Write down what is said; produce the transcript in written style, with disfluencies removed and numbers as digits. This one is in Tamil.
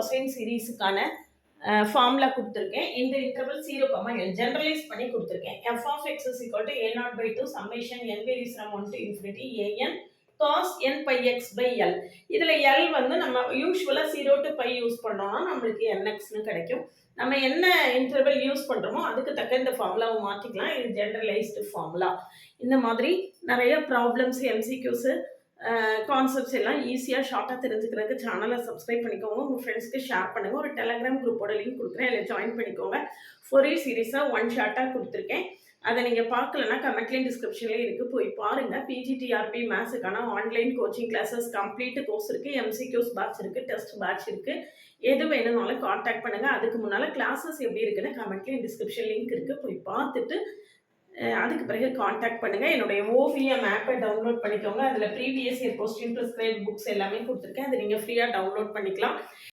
கொசைன் சீரீஸுக்கான ஃபார்முலா கொடுத்துருக்கேன். இந்த இன்டர்வல் 0, ஜெனரலைஸ் பண்ணி கொடுத்துருக்கேன். f of x is equal to a0/2 summation n varies from 1 to infinity an cos n pi x by l. இதில் l வந்து நம்ம யூஸ்வலாக 0 to pi யூஸ் பண்ணோம்னா நம்மளுக்கு nxன்னு கிடைக்கும். நம்ம என்ன இன்டர்வல் யூஸ் பண்ணுறோமோ அதுக்கு தக்க இந்த ஃபார்முலாவை மாற்றிக்கலாம். இது ஜெனரலைஸ்டு ஃபார்முலா. இந்த மாதிரி நிறைய ப்ராப்ளம்ஸ், எம்சிக்யூஸு, கான்செப்ட்ஸ் எல்லாம் ஈஸியாக ஷார்ட்டாக தெரிஞ்சுக்கிறதுக்கு சேனலை சப்ஸ்கிரைப் பண்ணிக்கோங்க. உங்கள் ஃப்ரெண்ட்ஸ்க்கு ஷேர் பண்ணுங்கள். ஒரு டெலகிராம் குரூப்போட லிங்க் கொடுக்குறேன், அதில் ஜாயின் பண்ணிக்கோங்க. ஃபோரியர் சீரீஸாக ஒன் ஷார்ட்டாக கொடுத்துருக்கேன். அதை நீங்கள் பார்க்கலன்னா கமெண்ட்லேயும் டிஸ்கிரிப்ஷன்லேயும் இருக்குது, போய் பாருங்கள். பிஜிடிஆர்பி மேத்ஸுக்கான online coaching classes complete course இருக்குது, எம்சிக்யூஸ் பேட்ச் இருக்குது, டெஸ்ட் பேட்ச் இருக்குது. எது வேணும்னாலும் காண்டாக்ட் பண்ணுங்கள். அதுக்கு முன்னால் கிளாஸஸ் எப்படி இருக்குன்னு கமெண்ட்லேயும் டிஸ்கிரிப்ஷன் லிங்க் இருக்குது, போய் பார்த்துட்டு அதுக்கு பிறகு காண்டாக்ட் பண்ணுங்கள். என்னுடைய ஓவியம் ஆப்பை டவுன்லோட் பண்ணிக்கோங்க. அதில் previous year question prescribe books எல்லாமே கொடுத்துருக்கேன். அதை நீங்கள் ஃப்ரீயாக டவுன்லோட் பண்ணிக்கலாம்.